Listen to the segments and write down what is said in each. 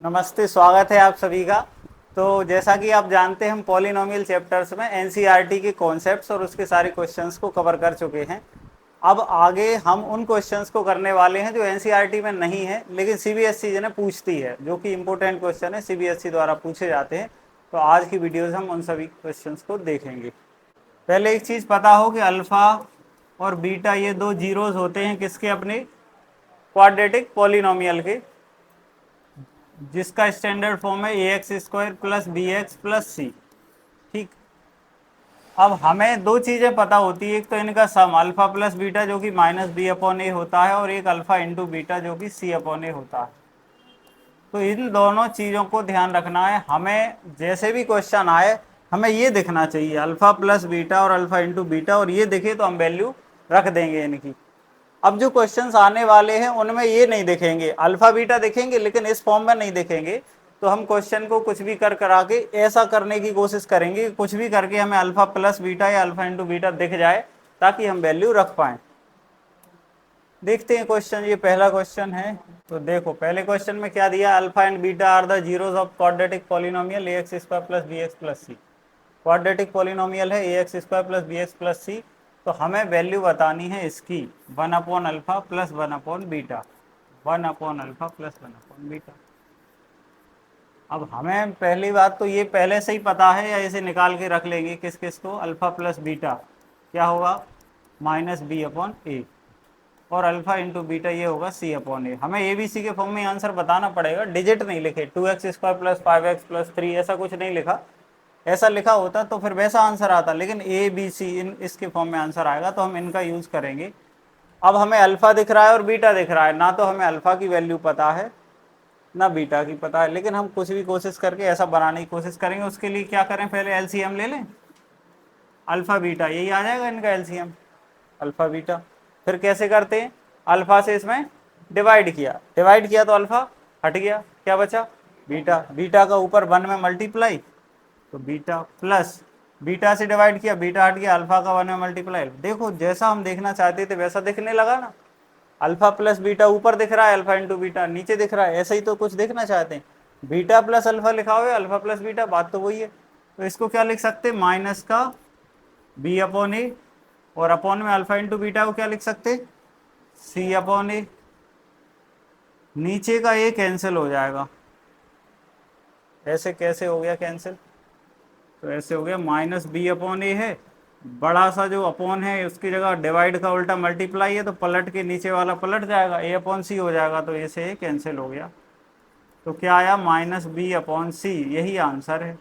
नमस्ते, स्वागत है आप सभी का। तो जैसा कि आप जानते हैं हम पॉलिनोमियल चैप्टर्स में एनसीईआरटी के कॉन्सेप्ट्स और उसके सारे क्वेश्चंस को कवर कर चुके हैं। अब आगे हम उन क्वेश्चंस को करने वाले हैं जो एनसीईआरटी में नहीं है लेकिन सीबीएसई जो है पूछती है, जो कि इंपॉर्टेंट क्वेश्चन है, सीबीएसई द्वारा पूछे जाते हैं। तो आज की वीडियोज़ हम उन सभी क्वेश्चंस को देखेंगे। पहले एक चीज़ पता हो कि अल्फ़ा और बीटा ये दो जीरोज़ होते हैं किसके, अपने क्वाड्रेटिक पॉलिनोमियल के, जिसका स्टैंडर्ड फॉर्म है A X square plus B X plus C. ठीक। अब हमें दो चीज़ें पता होती है, एक तो इनका सम अल्फा प्लस बीटा जो कि माइनस बी अपॉन ए होता है, और एक अल्फा इंटू बीटा जो कि सी अपॉन ए होता है। तो इन दोनों चीज़ों को ध्यान रखना है। हमें जैसे भी क्वेश्चन आए हमें ये दिखना चाहिए अल्फा प्लस बीटा और अल्फा इंटू बीटा, और ये दिखे तो हम वैल्यू रख देंगे इनकी। अब जो क्वेश्चंस आने वाले हैं उनमें ये नहीं दिखेंगे, अल्फा बीटा दिखेंगे लेकिन इस फॉर्म में नहीं दिखेंगे। तो हम क्वेश्चन को कुछ भी कर करा के ऐसा करने की कोशिश करेंगे, कुछ भी करके हमें अल्फा प्लस बीटा या अल्फा इंटू बीटा दिख जाए ताकि हम वैल्यू रख पाए। देखते हैं क्वेश्चन, ये पहला क्वेश्चन है। तो देखो पहले क्वेश्चन में क्या दिया, alpha and beta are the zeros of quadratic polynomial A X square plus B X plus C. Quadratic polynomial है A X square plus B X plus C. तो हमें वैल्यू बतानी है इसकी 1 upon alpha plus 1 upon beta, 1 upon alpha plus 1 upon beta. अब हमें पहली बात तो ये पहले से ही पता है या इसे निकाल के रख लेंगे, किस किस को, अल्फा प्लस बीटा क्या होगा माइनस बी अपॉन ए, और अल्फा इंटू बीटा ये होगा सी अपॉन ए। हमें ए बी सी के फॉर्म में आंसर बताना पड़ेगा, डिजिट नहीं लिखे, 2x square plus 5x plus 3 ऐसा कुछ नहीं लिखा। ऐसा लिखा होता तो फिर वैसा आंसर आता, लेकिन ए बी सी इन इसके फॉर्म में आंसर आएगा, तो हम इनका यूज करेंगे। अब हमें अल्फा दिख रहा है और बीटा दिख रहा है, ना तो हमें अल्फा की वैल्यू पता है ना बीटा की पता है, लेकिन हम कुछ भी कोशिश करके ऐसा बनाने की कोशिश करेंगे। उसके लिए क्या करें, पहले एलसीएम ले लें, अल्फा बीटा यही आ जाएगा इनका एलसीएम, अल्फा बीटा। फिर कैसे करते हैं, अल्फा से इसमें डिवाइड किया तो अल्फा हट गया, क्या बचा बीटा, बीटा का ऊपर 1 में मल्टीप्लाई, तो बीटा प्लस बीटा से डिवाइड किया, बीटा हट गया, अल्फा का 1 में मल्टीप्लाई। देखो जैसा हम देखना चाहते थे वैसा दिखने लगा ना, अल्फा प्लस बीटा ऊपर दिख रहा है, अल्फा इंटू बीटा नीचे दिख रहा है, ऐसे ही तो कुछ देखना चाहते हैं। बीटा प्लस अल्फा लिखा हुआ है, अल्फा प्लस बीटा, बात तो वही है। तो इसको क्या लिख सकते हैं, माइनस का बी अपॉन ए, और अपॉन में अल्फा इंटू बीटा को क्या लिख सकते, सी अपॉन ए। नीचे का ए कैंसिल हो जाएगा, ऐसे कैसे हो गया कैंसिल, तो ऐसे हो गया माइनस बी अपॉन ए है, बड़ा सा जो अपॉन है उसकी जगह डिवाइड का उल्टा मल्टीप्लाई है, तो पलट के नीचे वाला पलट जाएगा, ए अपॉन सी हो जाएगा, तो ऐसे कैंसिल हो गया। तो क्या आया, माइनस बी अपॉन सी, यही आंसर है,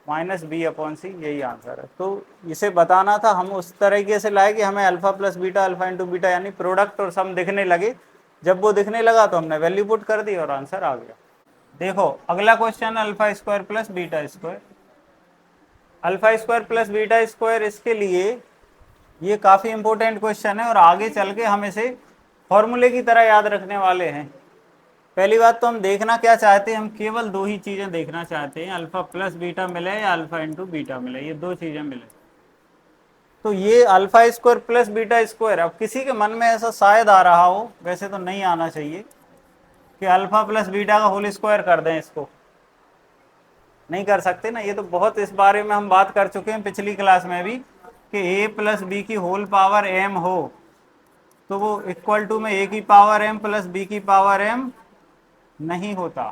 माइनस बी अपॉन सी यही आंसर है। तो इसे बताना था, हम उस तरीके से लाए कि हमें alpha plus beta, alpha into beta यानी प्रोडक्ट और सम दिखने लगे। जब वो दिखने लगा तो हमने वैल्यू पुट कर दी और आंसर आ गया। देखो अगला question, alpha square plus beta square, alpha square plus beta square, इसके लिए ये काफ़ी इंपॉर्टेंट क्वेश्चन है और आगे चल के हम इसे फॉर्मूले की तरह याद रखने वाले हैं। पहली बात तो हम देखना क्या चाहते हैं, हम केवल दो ही चीज़ें देखना चाहते हैं, अल्फा प्लस बीटा मिले या अल्फा इंटू बीटा मिले, ये दो चीज़ें मिले। तो ये alpha square plus beta square, अब किसी के मन में ऐसा शायद आ रहा हो, वैसे तो नहीं आना चाहिए, कि अल्फा प्लस बीटा का होल स्क्वायर कर दें, इसको नहीं कर सकते ना, ये तो बहुत, इस बारे में हम बात कर चुके हैं पिछली क्लास में भी, कि ए प्लस बी की होल पावर एम हो तो वो इक्वल टू में ए की पावर एम प्लस बी की पावर एम नहीं होता,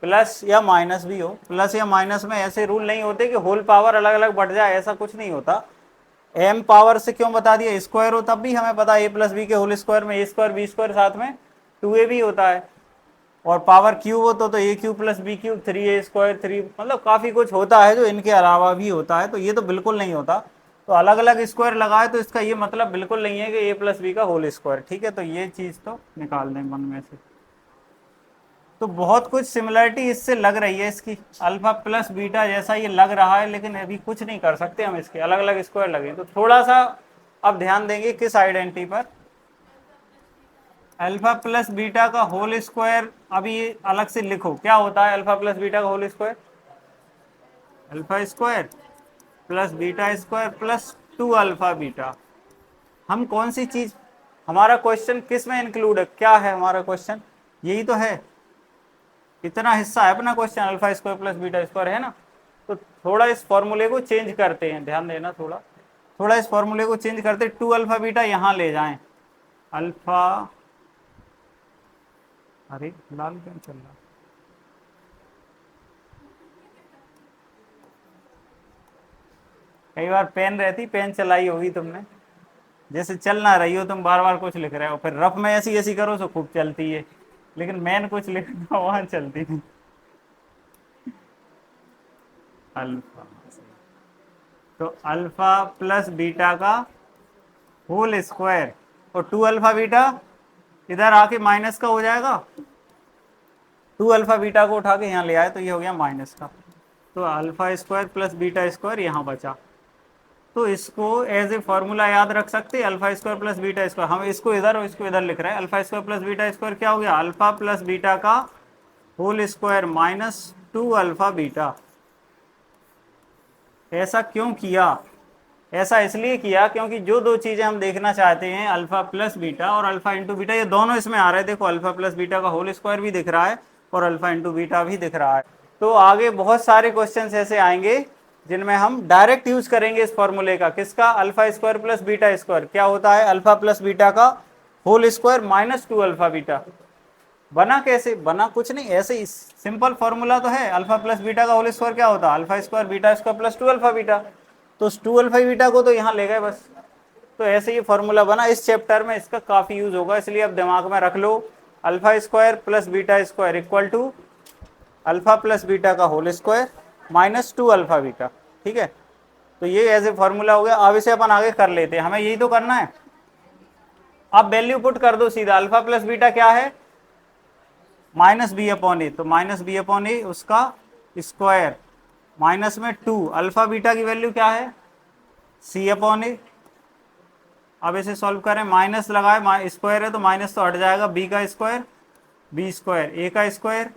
प्लस या माइनस भी हो। प्लस या माइनस में ऐसे रूल नहीं होते कि होल पावर अलग अलग बढ़ जाए, ऐसा कुछ नहीं होता। एम पावर से क्यों बता दिया, स्क्वायर हो तब भी हमें पता है ए प्लस बी के होल स्क्वायर में ए स्क्वायर बी स्क्वायर साथ में 2a भी होता है, और पावर क्यूब हो तो A cube plus B cube 3a square 3, मतलब काफ़ी कुछ होता है जो इनके अलावा भी होता है, तो ये तो बिल्कुल नहीं होता। तो अलग अलग स्क्वायर लगाए तो इसका ये मतलब बिल्कुल नहीं है कि ए प्लस बी का होल स्क्वायर, ठीक है, तो ये चीज़ तो निकाल दें मन में से। तो बहुत कुछ सिमिलरिटी इससे लग रही है, इसकी अल्फा प्लस बीटा जैसा ये लग रहा है, लेकिन अभी कुछ नहीं कर सकते हम, इसके अलग अलग स्क्वायर लगे। तो थोड़ा सा अब ध्यान देंगे किस आइडेंटिटी पर, अल्फा प्लस बीटा का होल स्क्वायर, अभी अलग से लिखो क्या होता है अल्फा प्लस बीटा का whole square, alpha square plus beta square plus 2 alpha beta. हम कौन सी चीज, हमारा क्वेश्चन किस में इंक्लूड है, क्या है हमारा क्वेश्चन, यही तो है इतना हिस्सा है अपना question, alpha square plus beta square है ना। तो थोड़ा इस फॉर्मूले को चेंज करते हैं, ध्यान देना, थोड़ा थोड़ा इस फॉर्मूले को चेंज करते, 2 अल्फा बीटा यहाँ ले जाएं, अल्फा, अरे लाल क्यों चल रहा, कई बार पेन रहती, पेन चलाई होगी तुमने, जैसे चल ना रही हो तुम, बार बार कुछ लिख रहे हो, फिर रफ में ऐसी ऐसी करो तो खूब चलती है, लेकिन मैन कुछ लिखना वहां चलती नहीं। अल्फा, तो अल्फा प्लस बीटा का होल स्क्वायर, और 2 अल्फा बीटा इधर आके माइनस का हो जाएगा, 2 अल्फा बीटा को उठा के यहाँ ले आए तो ये हो गया माइनस का, तो alpha square plus beta square यहाँ बचा। तो इसको एज ए फॉर्मूला याद रख सकते हैं, alpha square plus beta square, हम इसको इधर और इसको इधर लिख रहे हैं, alpha square plus beta square क्या हो गया, अल्फा प्लस बीटा का whole square minus 2 alpha beta. ऐसा क्यों किया, ऐसा इसलिए किया क्योंकि जो दो चीजें हम देखना चाहते हैं, अल्फा प्लस बीटा और अल्फा इंटू बीटा, ये दोनों इसमें आ रहे हैं, देखो अल्फा प्लस बीटा का होल स्क्वायर भी दिख रहा है और अल्फा इंटू बीटा भी दिख रहा है। तो आगे बहुत सारे क्वेश्चंस ऐसे आएंगे जिनमें हम डायरेक्ट यूज करेंगे इस फॉर्मूले का, किसका, alpha square plus beta square क्या होता है, अल्फा प्लस बीटा का whole square minus 2 alpha beta. बना कैसे, बना कुछ नहीं, ऐसे ही सिंपल फॉर्मूला तो है, अल्फा प्लस बीटा का होल स्क्वायर क्या होता है, alpha square beta square plus 2 alpha beta, तो 2 अल्फा बीटा को तो यहाँ ले गए बस। तो ऐसे ये फॉर्मूला बना, इस चैप्टर में इसका काफी यूज होगा, इसलिए अब दिमाग में रख लो, alpha square plus beta square equal to alpha plus beta का whole square minus 2 alpha beta, ठीक है। तो ये एज ए फॉर्मूला हो गया, अब इसे अपन आगे कर लेते हैं, हमें यही तो करना है। अब वैल्यू पुट कर दो सीधा, अल्फा प्लस बीटा क्या है, माइनस बी अपॉन ए, तो माइनस बी अपॉन ए उसका स्क्वायर माइनस में 2, अल्फा बीटा की वैल्यू क्या है, सी अपॉन ए। अब इसे सॉल्व करें, माइनस लगाए, स्क्वायर है तो माइनस तो हट जाएगा, बी का स्क्वायर बी स्क्वायर, ए का स्क्वायर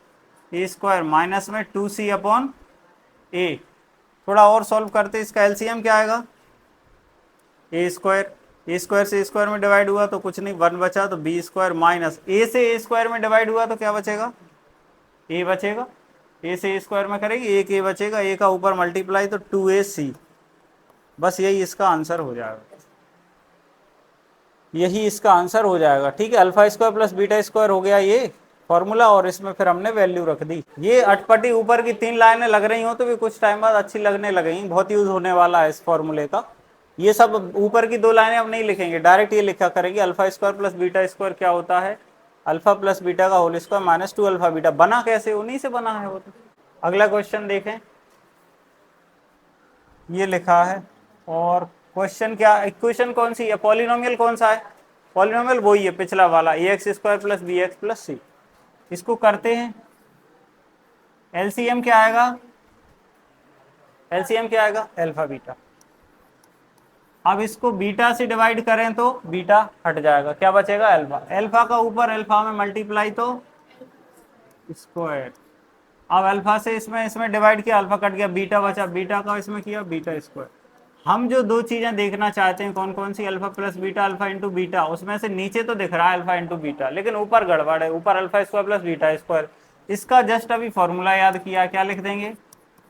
ए स्क्वायर माइनस में 2c अपॉन ए। थोड़ा और सॉल्व करते, इसका एलसीएम क्या आएगा, ए स्क्वायर से ए स्क्वायर में डिवाइड हुआ तो कुछ नहीं, 1 बचा, तो बी स्क्वायर माइनस ए से ए स्क्वायर में डिवाइड हुआ तो क्या बचेगा, ए बचेगा, ए से ए स्क्वायर में करेगी, एक ए बचेगा, ए का ऊपर मल्टीप्लाई तो 2ac, बस यही इसका आंसर हो जाएगा, यही इसका आंसर हो जाएगा, ठीक है। Alpha square plus beta square हो गया ये फॉर्मूला, और इसमें फिर हमने वैल्यू रख दी। ये अटपटी ऊपर की 3 लाइनें लग रही हो तो भी कुछ टाइम बाद अच्छी लगने लगेंगी, बहुत यूज होने वाला है इस फॉर्मूले का। ये सब ऊपर की 2 लाइनें अब नहीं लिखेंगे, डायरेक्ट ये लिखा करेंगे, alpha square plus beta square क्या होता है, अल्फा प्लस बीटा का whole square minus 2 alpha beta. बना कैसे, उन्हीं से बना है वो तो। अगला क्वेश्चन देखें, ये लिखा है, और क्वेश्चन क्या, इक्वेशन कौन सी है, पॉलिनोमियल कौन सा है, पॉलिनोमियल वही है पिछला वाला, A X square plus B X plus C. इसको करते हैं, एलसीएम क्या आएगा, एलसीएम क्या आएगा, अल्फा बीटा। अब इसको बीटा से डिवाइड करें तो बीटा हट जाएगा, क्या बचेगा, अल्फा, अल्फा का ऊपर अल्फा में मल्टीप्लाई तो स्क्वायर। अब अल्फा से इसमें इसमें डिवाइड किया, अल्फा कट गया, बीटा बचा, बीटा का इसमें किया बीटा स्क्वायर। हम जो दो चीजें देखना चाहते हैं कौन कौन सी, alpha plus beta, alpha into beta, उसमें से नीचे तो दिख रहा है अल्फा इंटू बीटा, लेकिन ऊपर गड़बड़ है, ऊपर alpha square plus beta square. इसका जस्ट अभी फॉर्मूला याद किया, क्या लिख देंगे,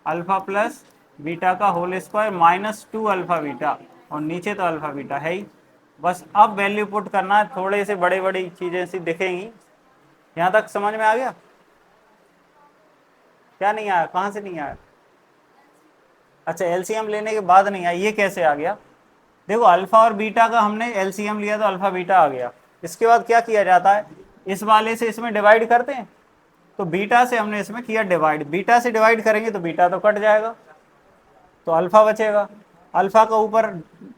अल्फा प्लस बीटा का whole square minus 2 alpha beta, और नीचे तो अल्फा बीटा है ही। बस अब वैल्यू पुट करना है, थोड़े से बड़ी बड़ी चीजें सी दिखेंगी। यहाँ तक समझ में आ गया, क्या नहीं आया, कहाँ से नहीं आया, अच्छा एलसीएम लेने के बाद नहीं आया, ये कैसे आ गया, देखो अल्फा और बीटा का हमने एलसीएम लिया तो अल्फा बीटा आ गया। इसके बाद क्या किया जाता है, इस वाले से इसमें डिवाइड करते हैं, तो बीटा से हमने इसमें किया डिवाइड, बीटा से डिवाइड करेंगे तो बीटा तो कट जाएगा, तो अल्फा बचेगा, अल्फा का ऊपर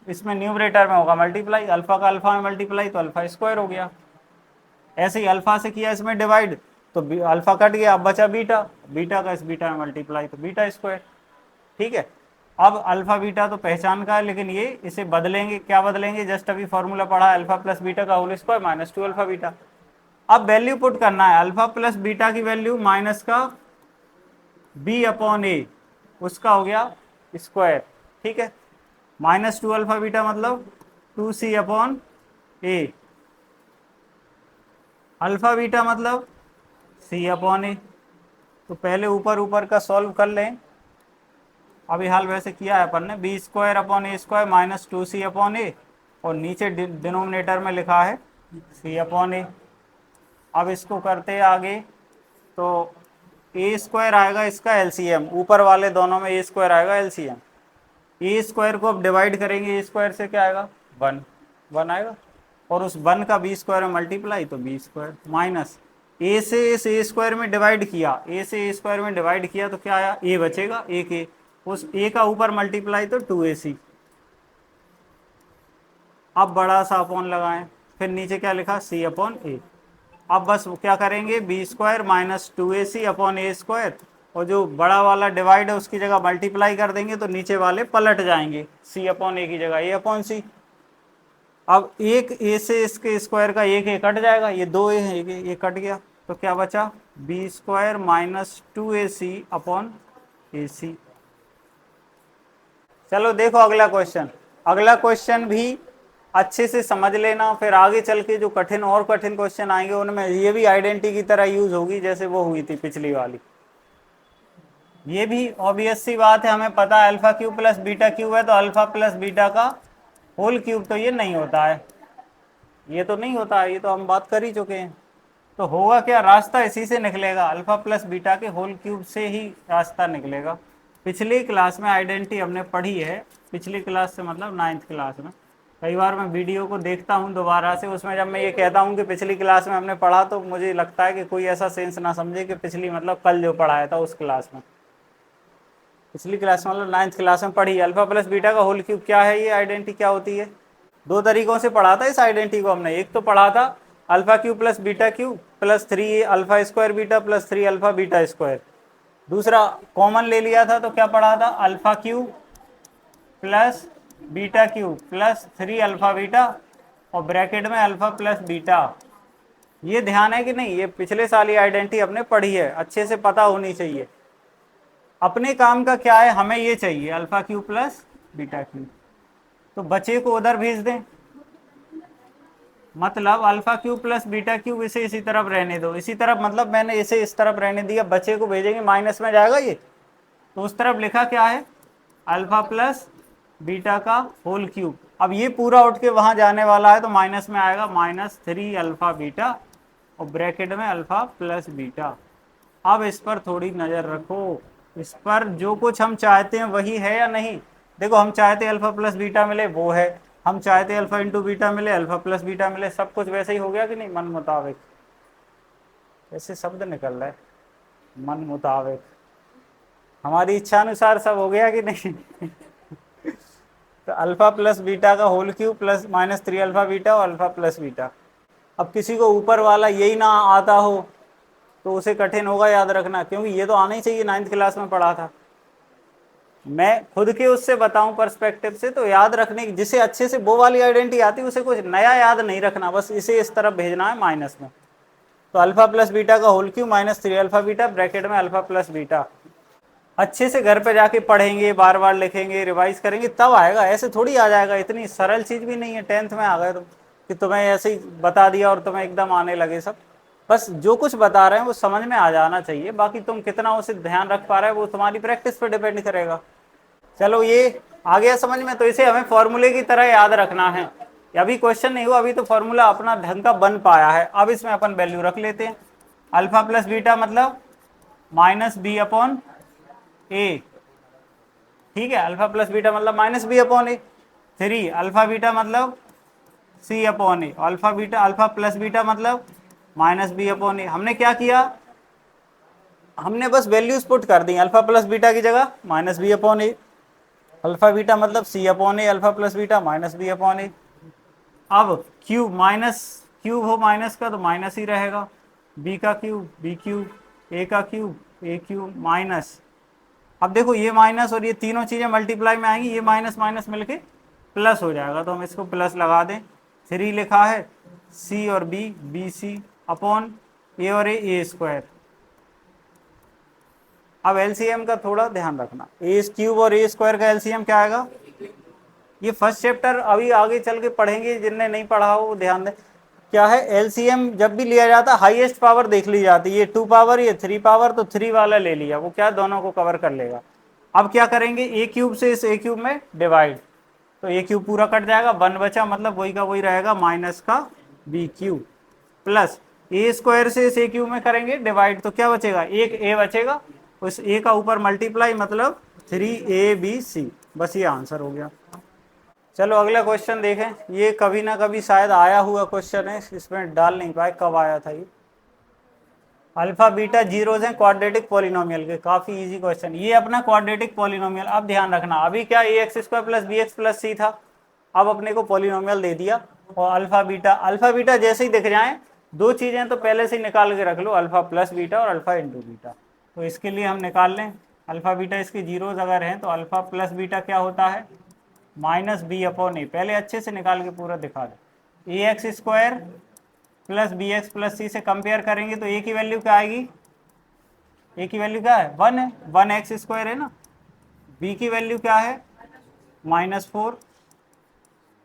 इसमें न्यूमरेटर में होगा मल्टीप्लाई, अल्फा का अल्फा में मल्टीप्लाई तो अल्फा स्क्वायर हो गया। ऐसे ही अल्फा से किया इसमें डिवाइड तो अल्फा कट गया, अब बचा बीटा, बीटा का इस बीटा में मल्टीप्लाई तो बीटा स्क्वायर, ठीक है। अब अल्फा बीटा तो पहचान का है, लेकिन ये इसे बदलेंगे, क्या बदलेंगे, जस्ट अभी फॉर्मूला पढ़ा है, अल्फा प्लस बीटा का whole square minus 2 alpha beta. अब वैल्यू पुट करना है, अल्फा प्लस बीटा की वैल्यू माइनस का बी अपॉन ए, उसका हो गया स्क्वायर, ठीक है, माइनस 2 अल्फा बीटा मतलब 2c upon A, alpha beta मतलब c अपॉन ए, तो पहले ऊपर ऊपर का सॉल्व कर लें। अभी हाल वैसे किया है अपन ने, B square upon A square minus 2c upon ए, और नीचे डिनोमिनेटर में लिखा है c अपॉन ए। अब इसको करते हैं आगे, तो ए स्क्वायर आएगा इसका एलसीएम, ऊपर वाले दोनों में ए स्क्वायर आएगा एलसीएम। ए स्क्वायर को अब डिवाइड करेंगे, ए स्क्वायर से क्या आएगा 1, 1 आएगा, और उस 1 का बी स्क्वायर में मल्टीप्लाई तो बी स्क्वायर, माइनस ए से इस ए स्क्वायर में डिवाइड किया, ए से ए स्क्वायर में डिवाइड किया तो क्या आया, ए बचेगा, एक ए, उस ए का ऊपर मल्टीप्लाई तो 2ac। अब बड़ा सा अपॉन लगाएं, फिर नीचे क्या लिखा c अपॉन ए। अब बस क्या करेंगे, B square minus 2ac upon A square, और जो बड़ा वाला डिवाइड है उसकी जगह मल्टीप्लाई कर देंगे तो नीचे वाले पलट जाएंगे, c अपॉन ए की जगह ए अपॉन सी। अब एक ए से इसके स्क्वायर का एक ए कट जाएगा, ये 2a है, एक ये कट गया, तो क्या बचा, B square minus 2ac upon A C. चलो देखो अगला क्वेश्चन, अगला क्वेश्चन भी अच्छे से समझ लेना, फिर आगे चल के जो कठिन और कठिन क्वेश्चन आएंगे उनमें ये भी आइडेंटिटी की तरह यूज होगी जैसे वो हुई थी पिछली वाली। ये भी ऑब्वियस सी बात है, हमें पता है alpha cube plus beta cube है, तो अल्फा प्लस बीटा का होल क्यूब तो ये नहीं होता है, ये तो नहीं होता है, ये तो हम बात कर ही चुके हैं। तो होगा क्या, रास्ता इसी से निकलेगा, अल्फा प्लस बीटा के होल क्यूब से ही रास्ता निकलेगा। पिछली क्लास में आइडेंटिटी हमने पढ़ी है, पिछली क्लास से मतलब 9th क्लास में। कई बार मैं वीडियो को देखता हूँ दोबारा से, उसमें जब मैं ये कहता हूँ कि पिछली क्लास में हमने पढ़ा, तो मुझे लगता है कि कोई ऐसा सेंस ना समझे कि पिछली मतलब कल जो पढ़ाया था उस क्लास में। पिछली क्लास में मतलब 9th क्लास में पढ़ी, अल्फा प्लस बीटा का होल क्यूब क्या है, ये आइडेंटिटी क्या होती है। दो तरीकों से पढ़ा था इस आइडेंटिटी को हमने, एक तो पढ़ा था alpha cube plus beta cube plus 3 alpha square beta plus 3 alpha beta square. दूसरा कॉमन ले लिया था तो क्या पढ़ा था, alpha cube plus beta cube plus 3 alpha beta और ब्रैकेट में अल्फा प्लस बीटा। ये ध्यान है कि नहीं, ये पिछले साल ही आइडेंटिटी हमने पढ़ी है, अच्छे से पता होनी चाहिए। अपने काम का क्या है, हमें ये चाहिए alpha cube plus beta cube, तो बचे को उधर भेज दें, मतलब alpha cube plus beta cube इसे इसी तरफ रहने दो, इसी तरफ मतलब मैंने इसे इस तरफ रहने दिया, बचे को भेजेंगे माइनस में जाएगा ये, तो उस तरफ लिखा क्या है अल्फा प्लस बीटा का होल क्यूब। अब ये पूरा उठ के वहां जाने वाला है तो माइनस में आएगा माइनस 3 अल्फा बीटा और ब्रैकेट में अल्फा प्लस बीटा। अब इस पर थोड़ी नजर रखो, इस पर जो कुछ हम चाहते हैं वही है या नहीं। देखो हम चाहते अल्फा प्लस बीटा मिले वो है, हम चाहते अल्फा इंटू बीटा मिले, अल्फा प्लस बीटा मिले, सब कुछ वैसे ही हो गया कि नहीं, मन मुताबिक। ऐसे शब्द निकल रहा है, मन मुताबिक, हमारी इच्छा अनुसार सब हो गया कि नहीं। तो अल्फा प्लस बीटा का whole cube plus minus 3 alpha beta और अल्फा प्लस बीटा। अब किसी को ऊपर वाला यही ना आता हो तो उसे कठिन होगा याद रखना, क्योंकि ये तो आना ही चाहिए, 9th क्लास में पढ़ा था। मैं खुद के उससे बताऊं पर्सपेक्टिव से तो याद रखने की, जिसे अच्छे से वो वाली आइडेंटिटी आती है उसे कुछ नया याद नहीं रखना, बस इसे इस तरफ भेजना है माइनस में। तो अल्फा प्लस बीटा का whole cube minus 3 alpha beta bracket में अल्फा प्लस बीटा। अच्छे से घर पे जाके पढ़ेंगे, बार बार लिखेंगे, रिवाइज करेंगे, तब आएगा, ऐसे थोड़ी आ जाएगा। इतनी सरल चीज भी नहीं है 10th में आ गए तुम कि तुम्हें ऐसे ही बता दिया और तुम्हें एकदम आने लगे सब। बस जो कुछ बता रहे हैं वो समझ में आ जाना चाहिए, बाकी तुम कितना उसे ध्यान रख पा रहे हो वो तुम्हारी प्रैक्टिस पर डिपेंड करेगा। चलो ये आ गया समझ में, तो इसे हमें फॉर्मूले की तरह याद रखना है। अभी क्वेश्चन नहीं हुआ, अभी तो फॉर्मूला अपना ढंग का बन पाया है। अब इसमें अपन वैल्यू रख लेते हैं, अल्फा प्लस बीटा मतलब माइनस बी अपॉन ए, ठीक है, अल्फा प्लस बीटा मतलब minus B upon A. 3 alpha beta मतलब C upon A, alpha beta alpha plus beta मतलब माइनस बी अपॉन ए। हमने क्या किया, हमने बस वैल्यूज पुट कर दी, अल्फा प्लस बीटा की जगह minus B upon A, alpha beta मतलब C upon A, alpha plus beta minus B upon A. अब क्यूब माइनस क्यूब हो माइनस का तो माइनस ही रहेगा, बी का क्यूब बी क्यूब, ए का क्यूब ए क्यूब माइनस। अब देखो ये माइनस और ये तीनों चीजें मल्टीप्लाई में आएंगी, ये माइनस माइनस मिलके प्लस हो जाएगा, तो हम इसको प्लस लगा दें। 3 लिखा है सी और बी, बी सी अपॉन ए और ए स्क्वायर। अब एलसीएम का थोड़ा ध्यान रखना, ए क्यूब और ए स्क्वायर का एलसीएम क्या आएगा। ये फर्स्ट चैप्टर अभी आगे चल के पढ़ेंगे, जिनने नहीं पढ़ा हो वो ध्यान दें। क्या है, एलसीएम जब भी लिया जाता है हाईएस्ट पावर देख ली जाती है, ये 2 पावर ये 3 पावर, तो 3 वाला ले लिया, वो क्या दोनों को कवर कर लेगा। अब क्या करेंगे, ए क्यूब से इस ए क्यूब में डिवाइड, तो ए क्यूब पूरा कट जाएगा, 1 बचा, मतलब वही का वही रहेगा माइनस का बी क्यूब, प्लस ए स्क्वायर से इस ए क्यूब में करेंगे डिवाइड, तो क्या बचेगा, एक ए बचेगा, उस ए का ऊपर मल्टीप्लाई, मतलब 3abc, बस ये आंसर हो गया। चलो अगला क्वेश्चन देखें, ये कभी ना कभी शायद आया हुआ क्वेश्चन है, इसमें डाल नहीं पाए, कब आया था ये। अल्फा बीटा जीरोज हैं क्वाड्रेटिक पॉलिनोमियल के, काफी इजी क्वेश्चन, ये अपना क्वाड्रेटिक पॉलिनोमियल। अब ध्यान रखना, अभी क्या A X square plus B X plus C था, अब अपने को पॉलिनोमियल दे दिया, और अल्फा बीटा जैसे ही दिख जाए, दो चीजें तो पहले से ही निकाल के रख लो, अल्फा प्लस बीटा और अल्फा इंटू बीटा। तो इसके लिए हम निकाल लें, अल्फा बीटा इसके जीरोज अगर हैं तो अल्फा प्लस बीटा क्या होता है, माइनस बी अपॉन ए, पहले अच्छे से निकाल के पूरा दिखा दे। A X square plus B X plus C से कंपेयर करेंगे तो ए की वैल्यू क्या आएगी, ए की वैल्यू क्या है, 1 है, 1 एक्स स्क्वायर है ना, बी की वैल्यू क्या है -4,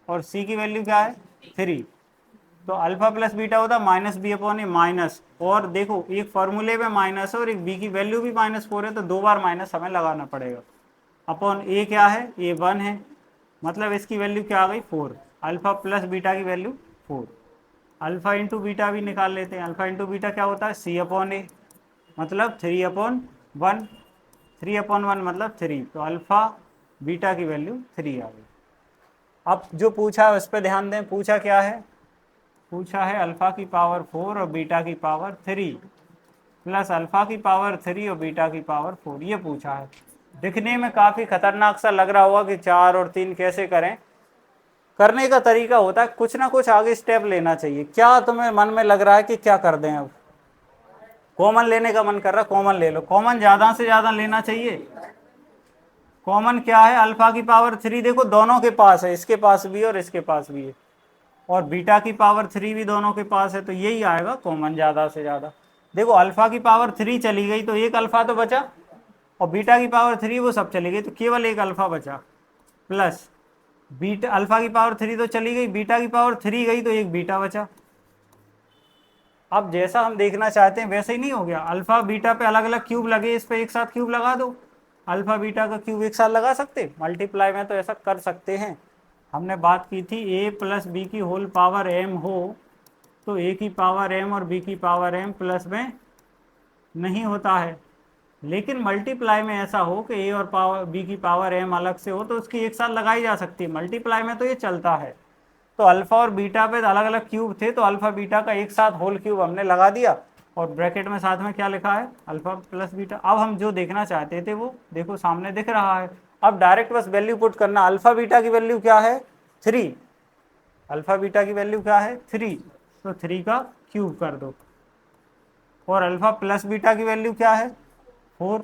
और सी की वैल्यू क्या है 3, तो अल्फा प्लस बीटा होता माइनस बी अपॉन ए माइनस, और देखो एक फॉर्मूले में माइनस है और एक बी की वैल्यू भी -4 है, तो 2 बार माइनस हमें लगाना पड़ेगा, अपॉन ए क्या है, ए 1 है, मतलब इसकी वैल्यू क्या आ गई 4, अल्फा प्लस बीटा की वैल्यू 4। अल्फा इंटू बीटा भी निकाल लेते हैं, अल्फा इंटू बीटा क्या होता है, सी अपॉन ए, मतलब 3/1, 3/1 मतलब 3, तो अल्फा बीटा की वैल्यू 3 आ गई। अब जो पूछा है उस पर ध्यान दें, पूछा क्या है, पूछा है अल्फा की पावर 4 और बीटा की पावर 3 प्लस अल्फा की पावर 3 और बीटा की पावर 4, ये पूछा है। दिखने में काफ़ी खतरनाक सा लग रहा होगा कि 4 और 3 कैसे करें, करने का तरीका होता है कुछ ना कुछ आगे स्टेप लेना चाहिए। क्या तुम्हें मन में लग रहा है कि क्या कर दें, अब कॉमन लेने का मन कर रहा है, कॉमन ले लो, कॉमन ज़्यादा से ज़्यादा लेना चाहिए। कॉमन क्या है, अल्फा की पावर 3 देखो दोनों के पास है, इसके पास भी और इसके पास भी है, और बीटा की पावर 3 भी दोनों के पास है, तो यही आएगा कॉमन ज़्यादा से ज़्यादा। देखो अल्फा की पावर 3 चली गई तो एक अल्फा तो बचा, और बीटा की पावर 3 वो सब चली गई तो केवल एक अल्फा बचा, प्लस बीटा अल्फा की पावर 3 तो चली गई, बीटा की पावर 3 गई तो एक बीटा बचा। अब जैसा हम देखना चाहते हैं वैसे ही नहीं हो गया, अल्फा बीटा पे अलग अलग क्यूब लगे, इस पे एक साथ क्यूब लगा दो, अल्फा बीटा का क्यूब एक साथ लगा सकते, मल्टीप्लाई में तो ऐसा कर सकते हैं। हमने बात की थी ए प्लस बी की होल पावर एम हो, तो ए की पावर एम और बी की पावर एम प्लस में नहीं होता है, लेकिन मल्टीप्लाई में ऐसा हो कि ए और पावर बी की पावर एम अलग से हो, तो उसकी एक साथ लगाई जा सकती है, मल्टीप्लाई में तो ये चलता है। तो अल्फा और बीटा पे अलग अलग क्यूब थे, तो अल्फा बीटा का एक साथ होल क्यूब हमने लगा दिया, और ब्रैकेट में साथ में क्या लिखा है, अल्फा प्लस बीटा। अब हम जो देखना चाहते थे वो देखो सामने दिख रहा है, अब डायरेक्ट बस वैल्यू पुट करना, अल्फा बीटा की वैल्यू क्या है 3, अल्फा बीटा की वैल्यू क्या है 3, तो 3 का क्यूब कर दो, और अल्फा प्लस बीटा की वैल्यू क्या है 4,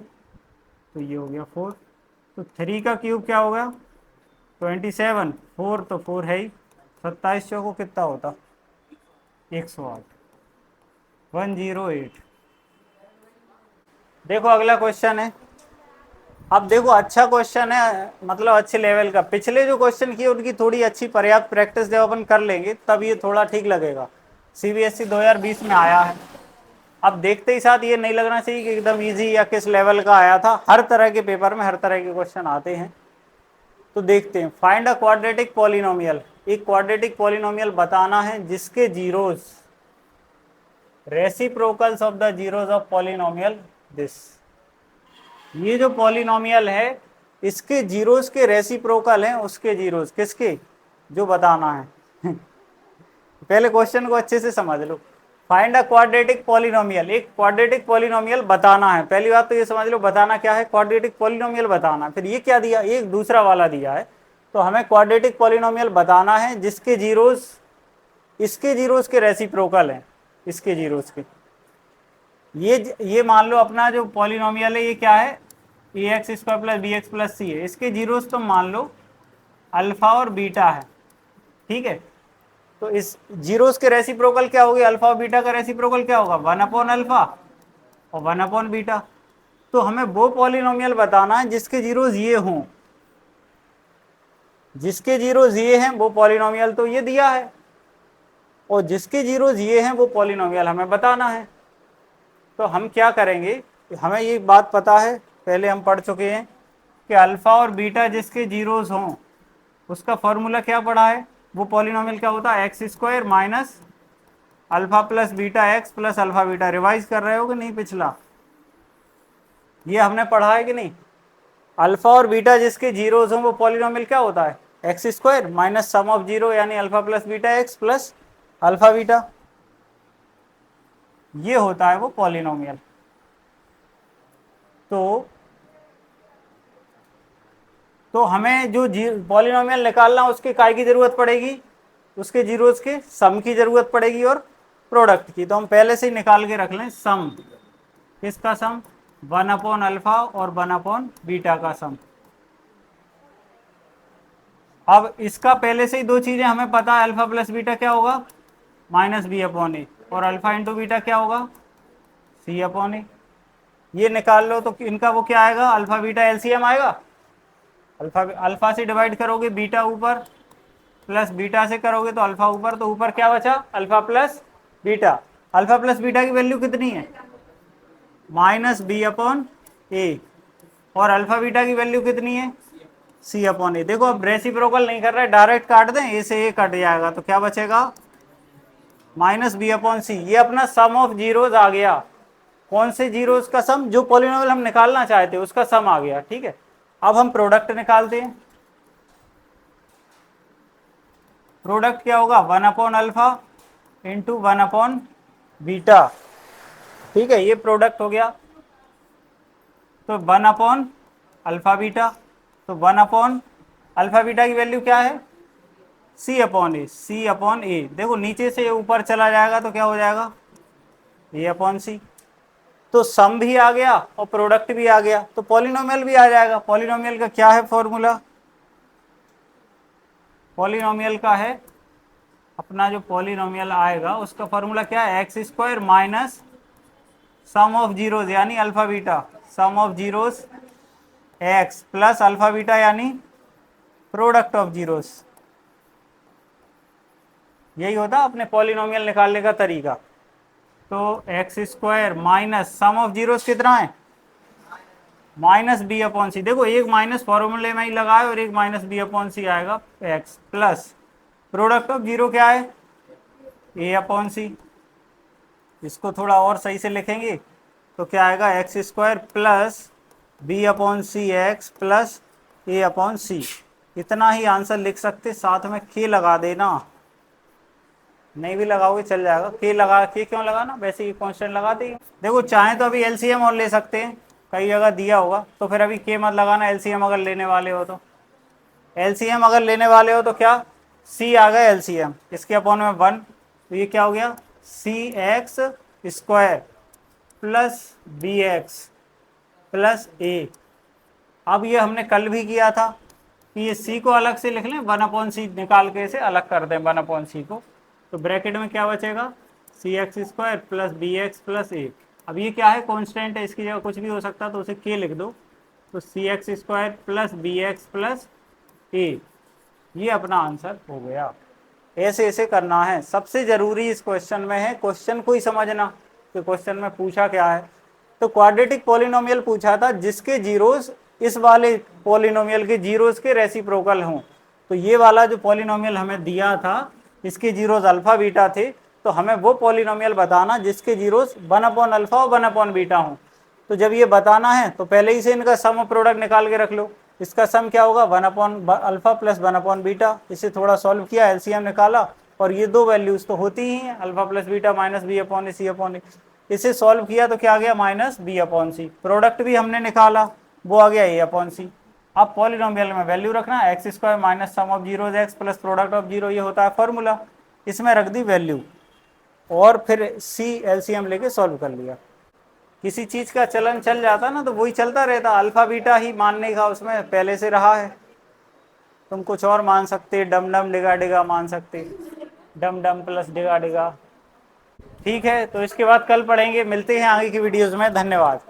तो ये हो गया 4, तो 3 का क्यूब क्या होगा 27, 4 तो 4 है ही, 27 चौको कितना होता 108, 108। देखो अगला क्वेश्चन है, अब देखो अच्छा क्वेश्चन है, मतलब अच्छे लेवल का, पिछले जो क्वेश्चन किए उनकी थोड़ी अच्छी पर्याप्त प्रैक्टिस जब अपन कर लेंगे तब ये थोड़ा ठीक लगेगा। सीबीएसई 2020 में आया है, अब देखते ही साथ ये नहीं लगना चाहिए कि एकदम इजी या किस लेवल का आया था, हर तरह के पेपर में हर तरह के क्वेश्चन आते हैं। तो देखते हैं, फाइंड अ क्वाड्रेटिक पॉलिनोमियल, एक क्वाड्रेटिक पॉलिनोमियल बताना है जिसके zeros reciprocals of the zeros of polynomial this, ये जो पॉलिनोमियल है इसके जीरोज के रेसिप्रोकल हैं उसके जीरोज, किसके, जो बताना है पहले क्वेश्चन को अच्छे से समझ लो। फाइंड अ क्वाड्रेटिक पॉलिनोमियल, एक क्वाड्रेटिक पॉलिनोमियल बताना है, पहली बात तो ये समझ लो बताना क्या है, क्वाड्रेटिक पॉलिनोमियल बताना। फिर ये क्या दिया, एक दूसरा वाला दिया है, तो हमें क्वाड्रेटिक पॉलिनोमियल बताना है जिसके जीरोज इसके जीरोज के रेसिप्रोकल हैं, इसके जीरोज के, ये मान लो अपना जो पॉलिनोमियल है ये क्या है, A X square plus B X plus C है, इसके जीरोज तो मान लो अल्फा और बीटा है, ठीक है। तो इस जीरोस के रेसिप्रोकल क्या होगी, अल्फा और बीटा का रेसिप्रोकल क्या होगा 1/अल्फा और 1/बीटा। तो हमें वो पॉलिनोमियल बताना है जिसके जीरोस ये हों, जिसके जीरोस ये हैं वो पॉलिनोमियल तो ये दिया है, और जिसके जीरोज ये हैं वो पॉलिनोमियल हमें बताना है। तो हम क्या करेंगे, हमें ये बात पता है, पहले हम पढ़ चुके हैं कि अल्फा और बीटा जिसके जीरोज हों उसका फॉर्मूला क्या पढ़ा है, वो पॉलिनोमियल क्या होता है, X square minus alpha plus beta X plus alpha beta. Revise कर रहे हो कि नहीं पिछला, ये हमने पढ़ा है कि नहीं। अल्फा और बीटा जिसके जीरोज हों वो पॉलिनोमियल क्या होता है, X square minus sum of zero यानी alpha plus beta X plus alpha beta, ये होता है वो पॉलिनोमियल। तो हमें जो पॉलिनोमियल निकालना उसके काय की जरूरत पड़ेगी, उसके जीरोज के सम की जरूरत पड़ेगी और प्रोडक्ट की। तो हम पहले से ही निकाल के रख लें सम, किसका सम, 1 अपॉन अल्फा और 1 अपॉन बीटा का सम। अब इसका पहले से ही दो चीजें हमें पता है, अल्फा प्लस बीटा क्या होगा, माइनस बी अपॉन ए, और अल्फा इंटू बीटा क्या होगा, सी अपॉन ए। ये निकाल लो तो इनका वो क्या आएगा, अल्फा बीटा एलसीएम आएगा। अल्फा से डिवाइड करोगे बीटा ऊपर, प्लस बीटा से करोगे तो अल्फा ऊपर, तो ऊपर क्या बचा, alpha plus beta. Alpha plus beta की वैल्यू कितनी है, माइनस बी अपॉन ए, और अल्फा बीटा की वैल्यू कितनी है, सी अपॉन ए। देखो अब रेसिप्रोकल नहीं कर रहा है, डायरेक्ट काट दें, ए से ए कट जाएगा तो क्या बचेगा, माइनस बी अपॉन सी। ये अपना सम ऑफ जीरोज आ गया, कौन से जीरोज का सम, जो पॉलिनोमियल हम निकालना चाहते हैं उसका सम आ गया, ठीक है। अब हम प्रोडक्ट निकालते हैं। प्रोडक्ट क्या होगा, 1 upon alpha into 1 upon beta, ठीक है, ये प्रोडक्ट हो गया। तो 1 अपॉन अल्फा बीटा, तो 1 अपॉन अल्फा बीटा की वैल्यू क्या है, सी अपॉन ए, सी अपॉन ए। देखो नीचे से ऊपर चला जाएगा तो क्या हो जाएगा, ए अपॉन सी। तो सम भी आ गया और प्रोडक्ट भी आ गया, तो पॉलिनोमियल भी आ जाएगा। पॉलिनोमियल का क्या है फॉर्मूला, पॉलिनोमियल का है अपना जो पॉलिनोमियल आएगा उसका फॉर्मूला क्या है, X square minus sum of zeros यानी alpha beta, sum of zeros X plus alpha beta यानी प्रोडक्ट ऑफ जीरोज। यही होता अपने पॉलिनोमियल निकालने का तरीका। तो X square minus sum of zeros कितना है, माइनस बी अपॉन सी। देखो एक माइनस फॉर्मूले में ही लगा है और एक माइनस बी अपॉन सी आएगा, x plus product of zero क्या है, ए अपॉन सी। इसको थोड़ा और सही से लिखेंगे तो क्या आएगा, X square plus B upon C X plus A upon C. इतना ही आंसर लिख सकते, साथ में के लगा देना, नहीं भी लगाओगे चल जाएगा। के लगा के क्यों लगाना, वैसे ही कांस्टेंट लगाते ही। देखो चाहे तो अभी एलसीएम और ले सकते हैं, कई जगह दिया होगा, तो फिर अभी के मत लगाना, एलसीएम अगर लेने वाले हो तो। एलसीएम अगर लेने वाले हो तो क्या, सी आ गया एलसीएम, इसके अपॉन में 1, तो ये क्या हो गया, C X square plus B X plus A. अब ये हमने कल भी किया था कि ये सी को अलग से लिख लें, 1/c निकाल के इसे अलग कर दें 1/c को, तो ब्रैकेट में क्या बचेगा, C X square plus B X plus A. अब ये क्या है, कॉन्स्टेंट है, इसकी जगह कुछ भी हो सकता है तो उसे के लिख दो, तो C X square plus B X plus A. ये अपना आंसर हो गया। ऐसे ऐसे करना है, सबसे जरूरी इस क्वेश्चन में है क्वेश्चन को ही समझना कि क्वेश्चन में पूछा क्या है। तो क्वाड्रेटिक पॉलिनोमियल पूछा था जिसके जीरोस इस वाले पॉलिनोमियल के जीरोस के रेसिप्रोकल हों। तो ये वाला जो पॉलिनोमियल हमें दिया था इसके जीरोस अल्फा बीटा थे, तो हमें वो पॉलिनोमियल बताना जिसके जीरोस 1/अल्फा और 1/बीटा हों। तो जब ये बताना है तो पहले ही से इनका सम और प्रोडक्ट निकाल के रख लो। इसका सम क्या होगा, 1/अल्फा प्लस 1/बीटा। इसे थोड़ा सॉल्व किया, एलसीएम निकाला, और ये दो वैल्यूज तो होती ही हैं, alpha plus beta minus B upon A C upon A. इसे सॉल्व किया तो क्या आ गया, minus B upon C. Product भी हमने निकाला, वो आ गया ए अपॉन सी। अब पॉलिनोमियल में वैल्यू रखना, x square minus sum of zeros X plus product of zero, ये होता है फॉर्मूला। इसमें रख दी वैल्यू और फिर सी एलसीएम लेके सॉल्व कर लिया। किसी चीज का चलन चल जाता ना तो वही चलता रहता, अल्फा बीटा ही मानने का उसमें पहले से रहा है। तुम कुछ और मान सकते, डम डम डिगा डिगा मान सकते, डम डम प्लस डिगा डिगा। ठीक है, तो इसके बाद कल पढ़ेंगे, मिलते हैं आगे की वीडियोज में, धन्यवाद।